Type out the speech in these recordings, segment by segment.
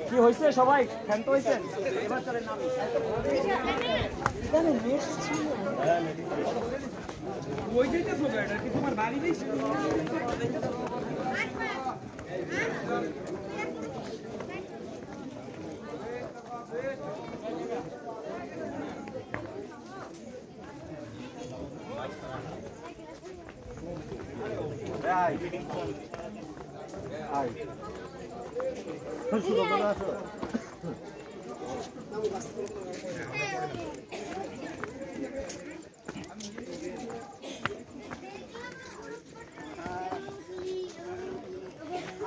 কি হয়েছে সবাই ক্ষান্ত হয়েছেন এবার চলেন নামি ওই যেটা প্রোগ্রামটা কি তোমার বাড়ি নেই আই শুরু করে আসো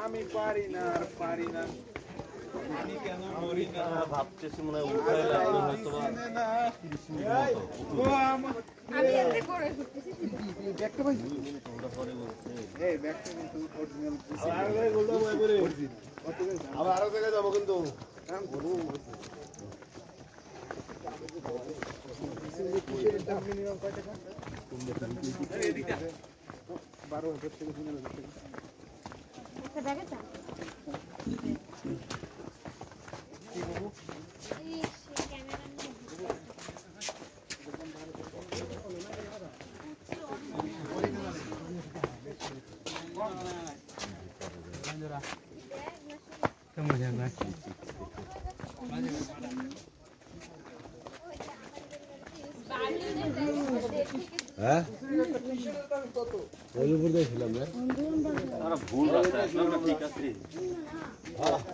আমি পারি না আর পারি না আমি কেন মরি না ভাবতেছি মনে হয় উঠাই লাগবে হয়তো আমি এতে করে করতেছি ব্যাকটা ভাই ওটা পরে বলছে এই ব্যাকটা কিন্তু অরিজিনাল আর ভাই গোলটা ভাই করে আবার আরো জায়গায় যাব কিন্তু কাম করব কিসের দাম মিনিমাম কত টাকা 12,000 থেকে 15,000 টাকা একটা ব্যাগে চা কি বলবো এই ক্যামেরা নিয়ে কেমন যাবে হ্যাঁ ওই উপর দেখছিলাম না আরে ভুল রাস্তা আমরা ঠিক আছে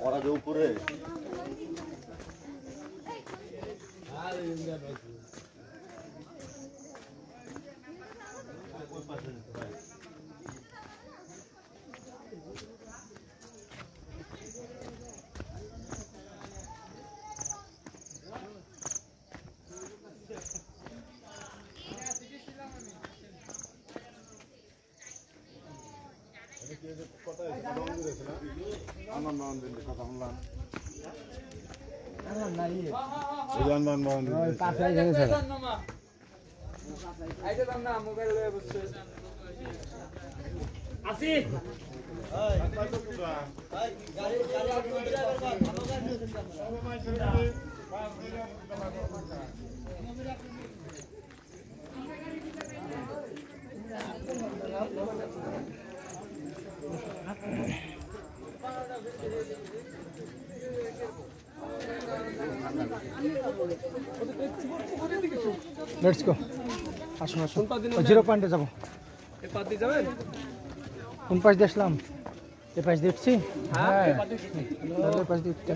ওরা যে উপরে আরে ইন্ডিয়া বাসু কোন পাশে ভাই লেটস গো আসুন আসুন 0 পয়েন্টে যাব এই পাশ দিয়ে যাবেন কোন পাশ দিয়ে আসলাম এই পাশ দিচ্ছি হ্যাঁ এই পাশ দিচ্ছি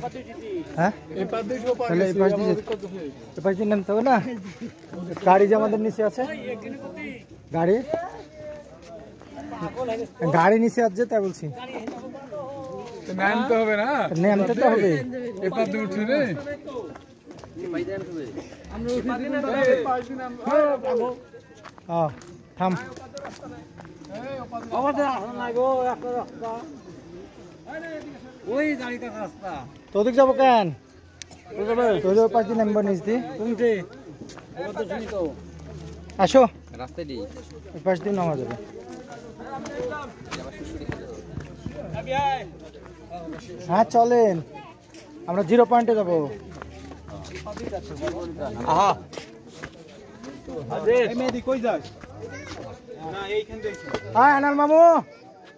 হ্যাঁ এই পাশ দিয়ে তাহলে এই পাশ দিয়ে নামতে হবে না গাড়ি যে আমাদের নিচে আছে গাড়ি নিচে আছে তাই বলছি নামতে হবে না নামতে তো হবে এই পাশ দিয়ে উঠে রে থাম তোদিক যাবো কেন তোদের পাঁচ দিন নাম্বার নিস দি আসো রাস্তায় পাঁচ দিন নামা যাবে হ্যাঁ চলেন আমরা 0 পয়েন্টে যাবো আহা মেহেদি কই যাস না এইখান থেকে হ্যাঁ আনাল মামু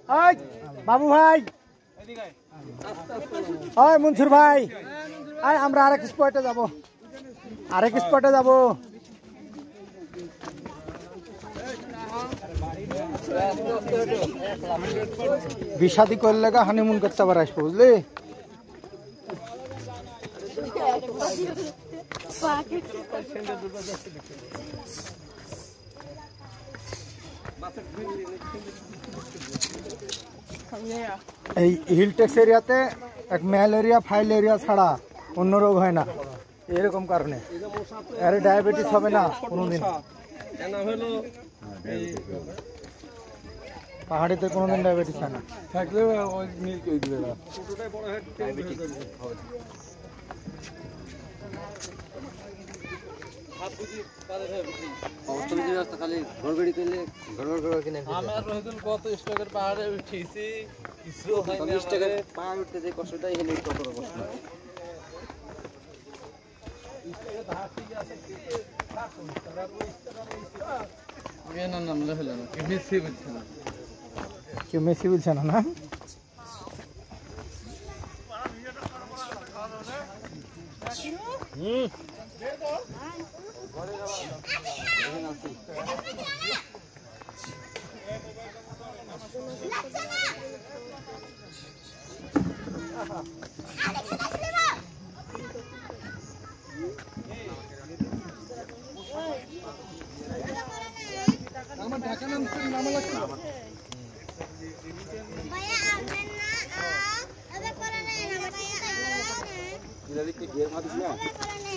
ওই বাবু ভাই এদিকে ওই মনসুর ভাই আয় আমরা আরেক স্পটে যাব বিশাদি করলে হানিমুন করতে আবার আসবো বুঝলি এই হিলটেক্স এরিয়াতে এক ম্যালেরিয়া ফাইলেরিয়া ছাড়া অন্য রোগ হয় না এরকম কারণে আরে ডায়াবেটিস হবে না কোনোদিন পাহাড়িতে কোনোদিন ডায়াবেটিস হয় না থাকলে খালি ঘরবাড়ি করলে ঘর কিনে আমার রহিদুল কত স্টকের পাহাড়ে উঠেছি কিছু হয় না পাহাড় উঠতে যে কষ্টটাই হেলে কত কষ্ট কেউ মেসি বলছে না, না?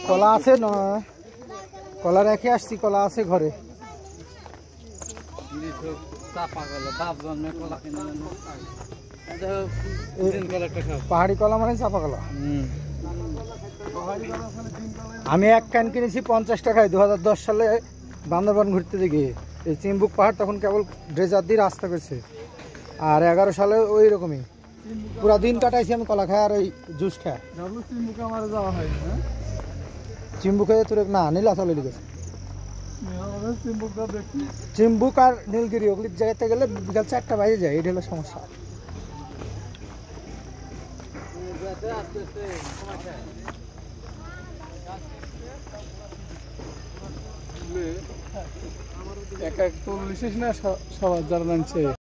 কলা আছে না? কলা রেখে আসছি, কলা আছে ঘরে। পাহাড়ি কলা মানে চাপা কলা। আমি এক ক্যান কিনেছি 50 টাকায় 2010 সালে বান্দরবান ঘুরতে গিয়ে। এই চিম্বুক পাহাড় তখন কেবল ড্রেজার দিয়ে রাস্তা করছে। আর 11 সালে ওই রকমই পুরা দিন কাটাইছি আমি কলা খাই আর ওই জুস খাই। চিম্বুকে তোর না নীলাচলে লিখেছে। চিম্বুক আর নীলগিরি ওগুলির জায়গাতে গেলে বিকাল 4টা বাজে যায়, এটা হলো সমস্যা। এক 40 না সবার যারা নামছে।